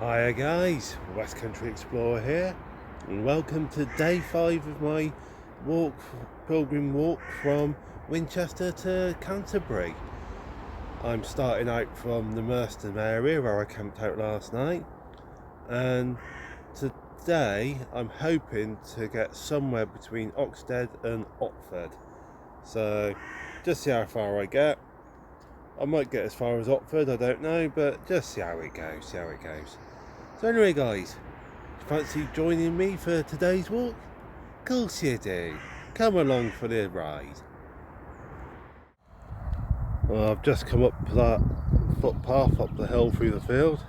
Hiya guys, West Country Explorer here, and welcome to day 5 of my pilgrim walk from Winchester to Canterbury. I'm starting out from the Merstham area where I camped out last night, and today I'm hoping to get somewhere between Oxted and Otford. So just see how far I get. I might get as far as Otford, I don't know, but just see how it goes, So anyway guys, fancy joining me for today's walk? Of course you do. Come along for the ride. Well, I've just come up that footpath up the hill through the field.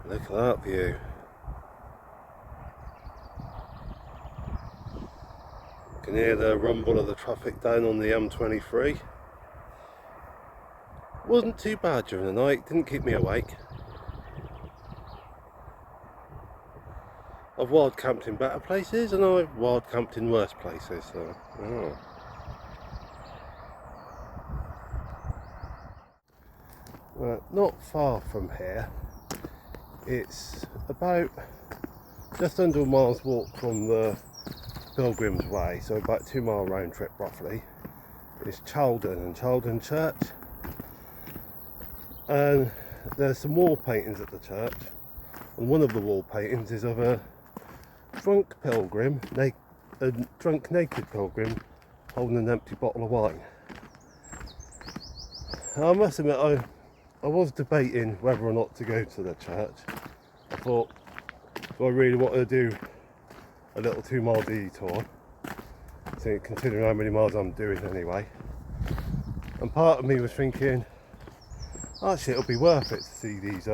Look at that view. You can hear the rumble of the traffic down on the M23. Wasn't too bad during the night, didn't keep me awake. I've wild camped in better places and I've wild camped in worse places, so not far from here. It's about just under a mile's walk from the Pilgrim's Way, so about 2 mile round trip roughly. It's Chaldon and Chaldon Church, and there's some wall paintings at the church, and one of the wall paintings is of a drunk pilgrim, a drunk naked pilgrim holding an empty bottle of wine. I must admit, I was debating whether or not to go to the church. I thought, do I really want to do a little 2 mile detour, so considering how many miles I'm doing anyway? And part of me was thinking, actually it'll be worth it to see these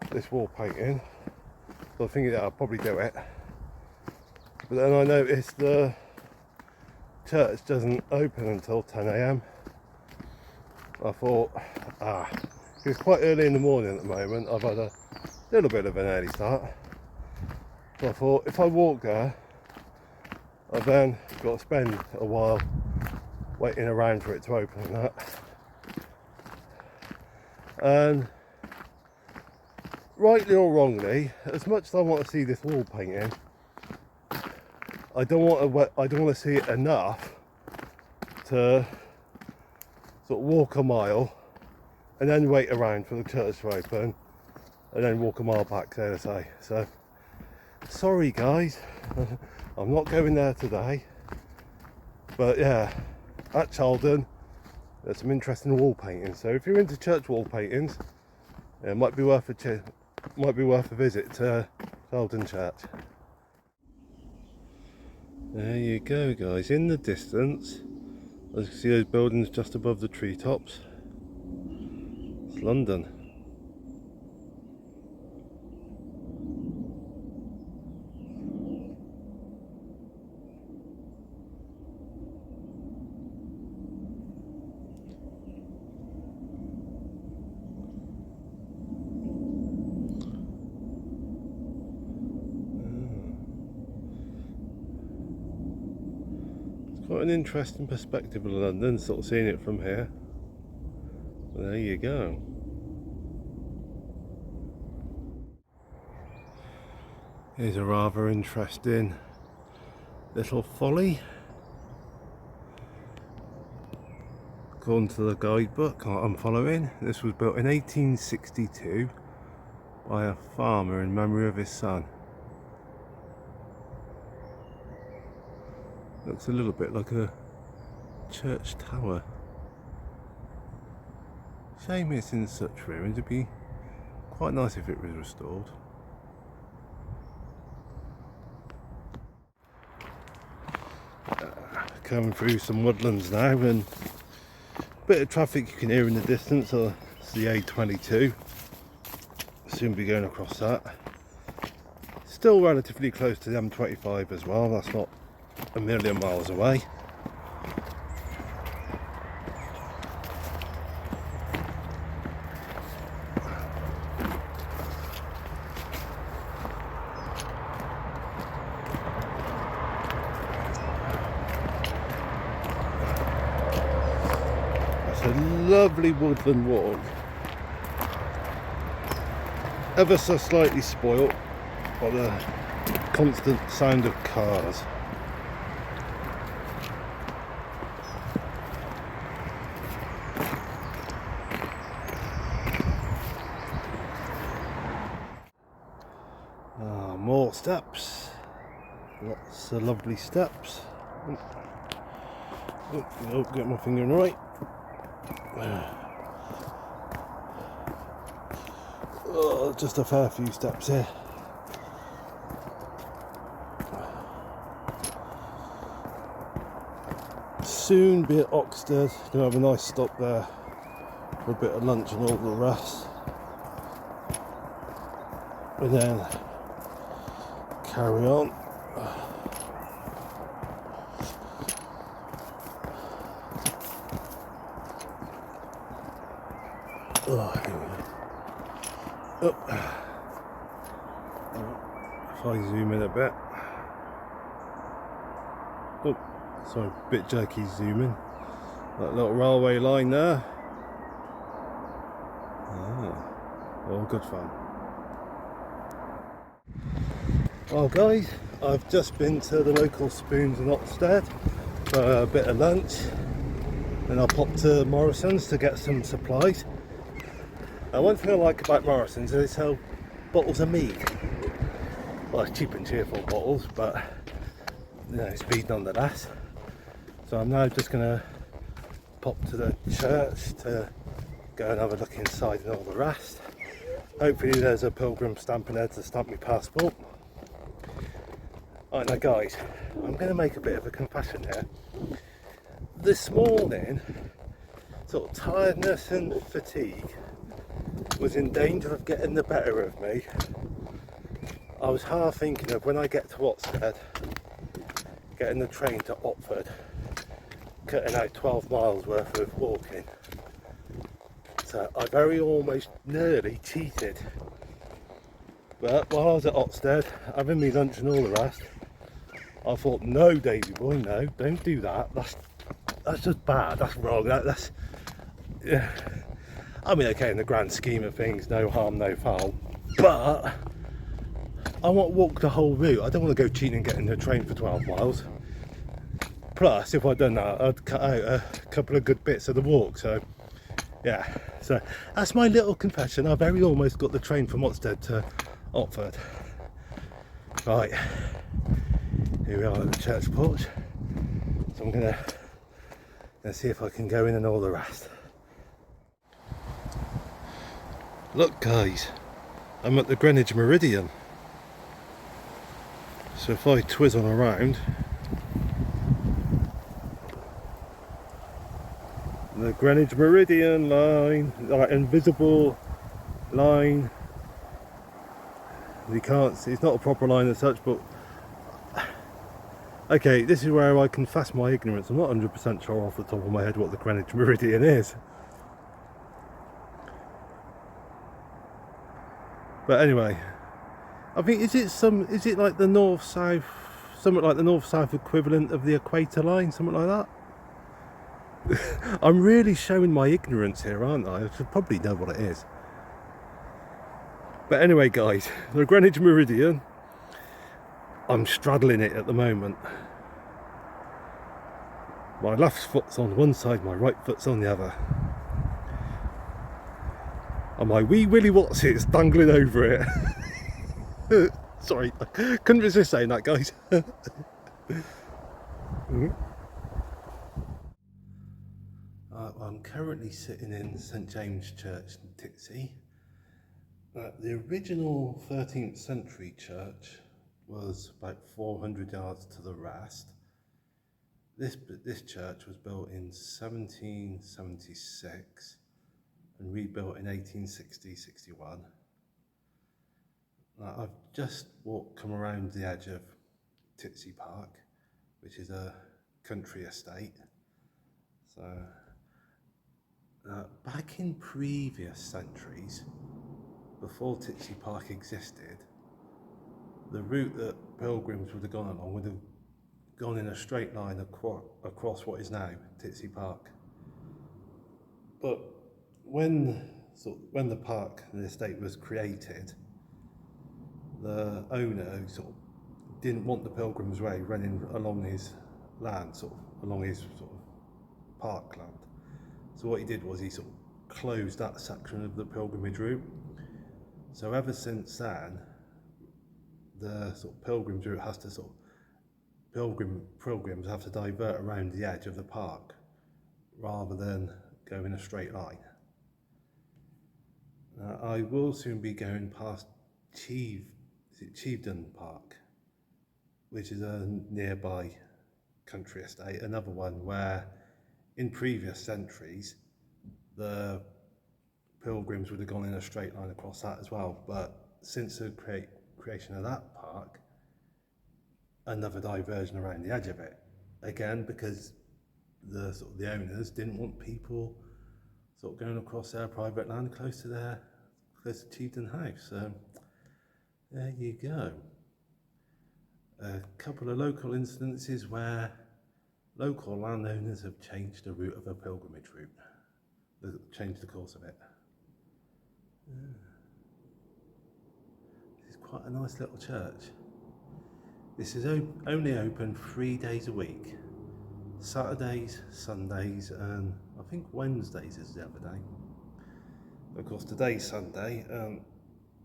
this wall painting. So I think that I'll probably do it. But then I noticed the church doesn't open until 10 AM. I thought, it's quite early in the morning at the moment. I've had a little bit of an early start. So I thought, if I walk there, I've then got to spend a while waiting around for it to open and that. And rightly or wrongly, as much as I want to see this wall painting, I don't want to see it enough to sort of walk a mile and then wait around for the church to open and then walk a mile back, so to say. So sorry guys, I'm not going there today. But yeah, at Chaldon there's some interesting wall paintings. So if you're into church wall paintings, it might be worth a visit to Chaldon Church. There you go guys, in the distance, as you can see those buildings just above the treetops. It's London. Quite an interesting perspective of London, sort of seeing it from here. Well, there you go. Here's a rather interesting little folly. According to the guidebook I'm following, this was built in 1862 by a farmer in memory of his son. Looks a little bit like a church tower. Shame it's in such ruins. It'd be quite nice if it was restored. Coming through some woodlands now, and a bit of traffic you can hear in the distance. It's the A22. Soon be going across that. Still relatively close to the M25 as well. That's not a million miles away. That's a lovely woodland walk. ever so slightly spoilt by the constant sound of cars. More steps, lots of lovely steps. Oh, get my finger in right. Oh, just a fair few steps here. Soon be at Otford. Gonna have a nice stop there for a bit of lunch and all the rest, and then carry on. Oh, here we go. Oh. If I zoom in a bit. Oh, sorry, a bit jerky zooming. That little railway line there. All good fun. Well guys, I've just been to the local Spoons in Otford for a bit of lunch, and I popped to Morrison's to get some supplies. One thing I like about Morrison's is they sell bottles of mead. Well, it's cheap and cheerful bottles, but you know, it's mead nonetheless. So I'm now just going to pop to the church to go and have a look inside and all the rest. Hopefully there's a pilgrim stamp in there to stamp my passport. Right, now guys, I'm going to make a bit of a confession here. This morning, sort of tiredness and fatigue was in danger of getting the better of me. I was half thinking of, when I get to Otford, getting the train to Otford, cutting out 12 miles worth of walking. So I very almost nearly cheated. But while I was at Otford, having me lunch and all the rest, I thought, no Davey boy, no, don't do that. That's just bad, that's wrong, that's yeah. I mean, okay, in the grand scheme of things, no harm, no foul, but I want to walk the whole route. I don't want to go cheating and get in the train for 12 miles. Plus, if I'd done that, I'd cut out a couple of good bits of the walk. So, yeah, so that's my little confession. I very almost got the train from Otford to Otford. Right, here we are at the church porch. So I'm gonna see if I can go in and all the rest. Look guys, I'm at the Greenwich Meridian. So if I twizz on around, the Greenwich Meridian line, like invisible line. You can't see, it's not a proper line as such, but okay, this is where I confess my ignorance. I'm not 100% sure off the top of my head what the Greenwich Meridian is. But anyway, I think is it like the north-south, something like the north-south equivalent of the equator line, something like that? I'm really showing my ignorance here, aren't I? I should probably know what it is. But anyway guys, the Greenwich Meridian, I'm straddling it at the moment. My left foot's on one side, my right foot's on the other. And my wee Willy Watsit's dangling over it. Sorry, I couldn't resist saying that, guys. I'm currently sitting in St James Church in Tixey. The original 13th century church was about 400 yards to the west. This church was built in 1776 and rebuilt in 1860-61. I've just come around the edge of Titsey Park, which is a country estate. So back in previous centuries, before Titsey Park existed, the route that pilgrims would have gone along would have gone in a straight line across what is now Titsey Park. But when the park and the estate was created, the owner who sort of didn't want the Pilgrim's Way running along his land, sort of along his sort of parkland. So what he did was he sort of closed that section of the pilgrimage route. So ever since then, the sort of pilgrimage route has to sort of pilgrims have to divert around the edge of the park rather than go in a straight line. I will soon be going past Chevedon Park, which is a nearby country estate, another one where in previous centuries the pilgrims would have gone in a straight line across that as well, but since the creation of that park, another diversion around the edge of it, again because the owners didn't want people sort of going across their private land close to Chevedon House. So there you go. A couple of local instances where local landowners have changed the route of a pilgrimage route, changed the course of it. This is quite a nice little church. This is only open 3 days a week. Saturdays, Sundays, and I think Wednesdays is the other day. Of course, today's Sunday.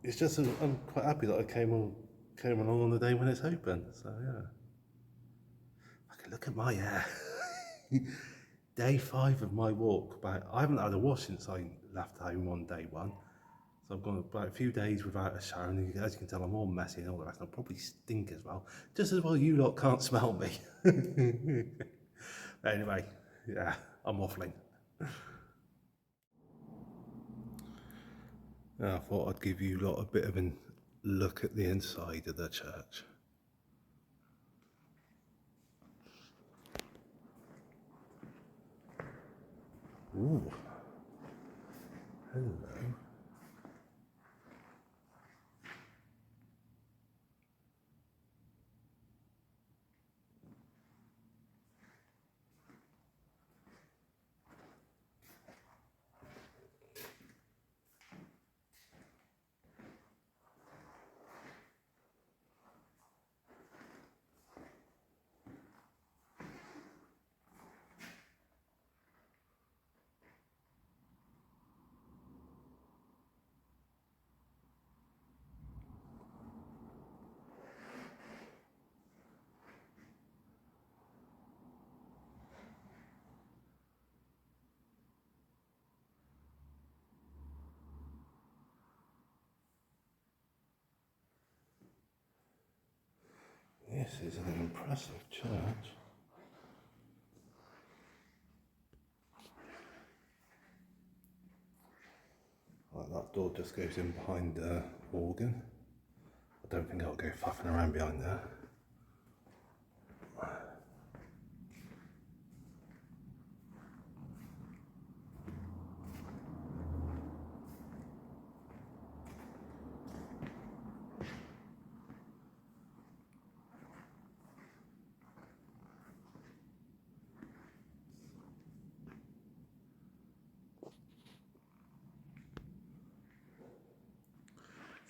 It's just I'm quite happy that I came along on the day when it's open. So yeah, I can look at my hair. Day 5 of my walk back. I haven't had a wash since I left home on day 1. So I've gone about a few days without a shower, and as you can tell, I'm all messy and all the rest. I'll probably stink as well. Just as well you lot can't smell me. Anyway, yeah, I'm waffling. I thought I'd give you lot a bit of a look at the inside of the church. Ooh, hello. This is an impressive church. Like that door just goes in behind the organ. I don't think I'll go faffing around behind there.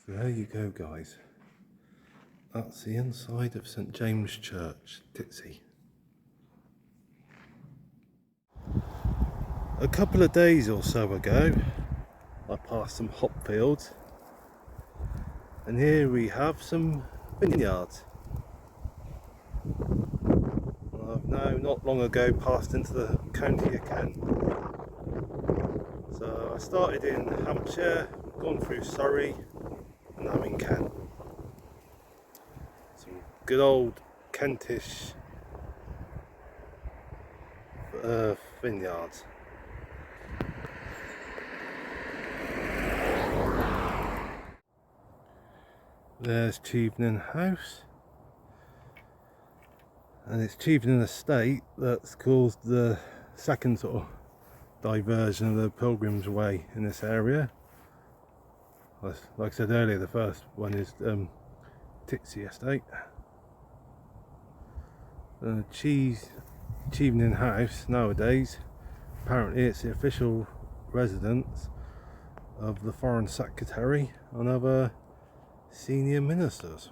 So there you go, guys. That's the inside of St James Church, Titsy. A couple of days or so ago, I passed some hop fields, and here we have some vineyards. I've now not long ago passed into the county of Kent. So I started in Hampshire, gone through Surrey, and now I'm in Kent. Some good old Kentish vineyards. There's Chevedon House, and it's Chevedon Estate that's caused the second sort of diversion of the Pilgrim's Way in this area. Like I said earlier, the first one is Titsy Estate. Chevedon House nowadays, apparently it's the official residence of the Foreign Secretary and other senior ministers.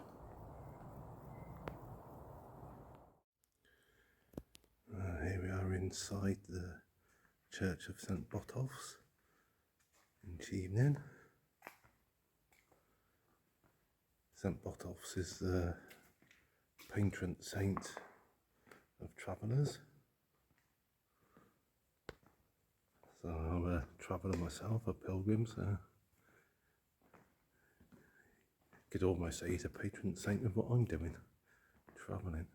Here we are inside the Church of St Botolph's in Chevening. St Botolph's is the patron saint of travellers. So I'm a traveller myself, a pilgrim, so could almost say he's a patron saint of what I'm doing, travelling.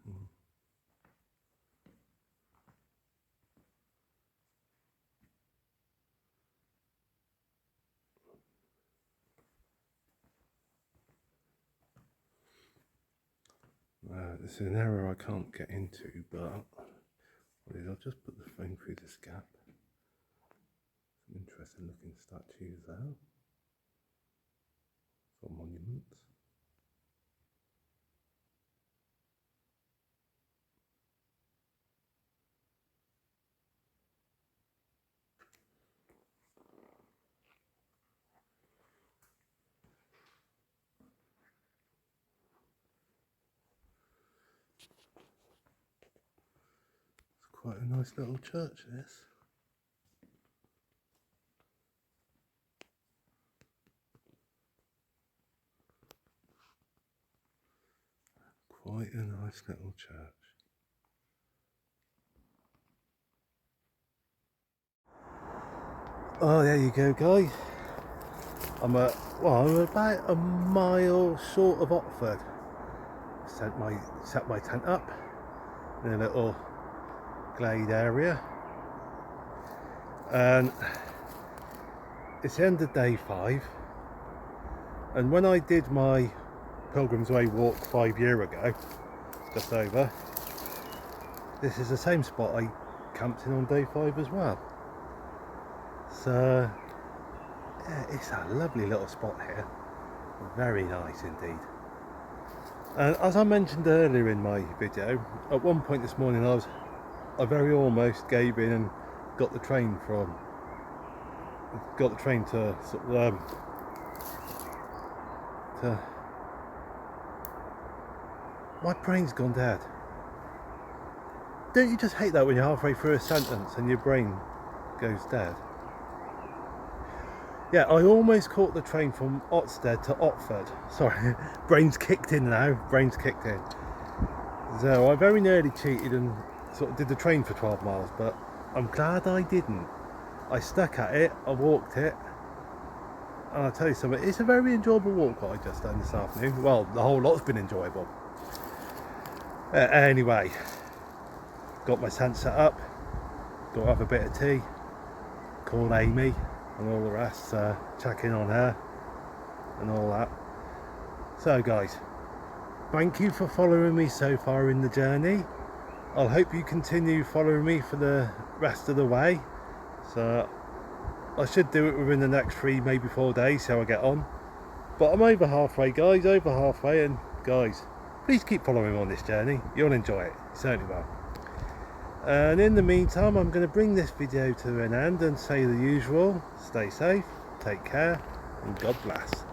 This is an area I can't get into, but I'll just put the phone through this gap. Some interesting looking statues there. Some monuments. Quite a nice little church, this. Quite a nice little church. Oh, there you go, guys. I'm about a mile short of Otford. Set my tent up in a little glade area, and it's the end of day 5, and when I did my Pilgrim's Way walk 5 years ago, just over, this is the same spot I camped in on day 5 as well. So yeah, it's a lovely little spot here, very nice indeed. And as I mentioned earlier in my video, at one point this morning I very almost gave in and got the train to sort of my brain's gone dead. Don't you just hate that when you're halfway through a sentence and your brain goes dead? Yeah, I almost caught the train from Otford to Otford. Sorry, brain's kicked in now, brain's kicked in. So I very nearly cheated and sort of did the train for 12 miles, but I'm glad I didn't. I stuck at it, I walked it, and I'll tell you something, it's a very enjoyable walk what I just done this afternoon. Well, the whole lot's been enjoyable. Anyway, got my tent set up, got to have a bit of tea, call Amy and all the rest, check in on her and all that. So guys, thank you for following me so far in the journey. I'll hope you continue following me for the rest of the way. So I should do it within the next 3, maybe 4 days, see how I get on. But I'm over halfway, guys, over halfway, and guys, please keep following me on this journey. You'll enjoy it, you certainly will. And in the meantime, I'm going to bring this video to an end and say the usual: stay safe, take care, and God bless.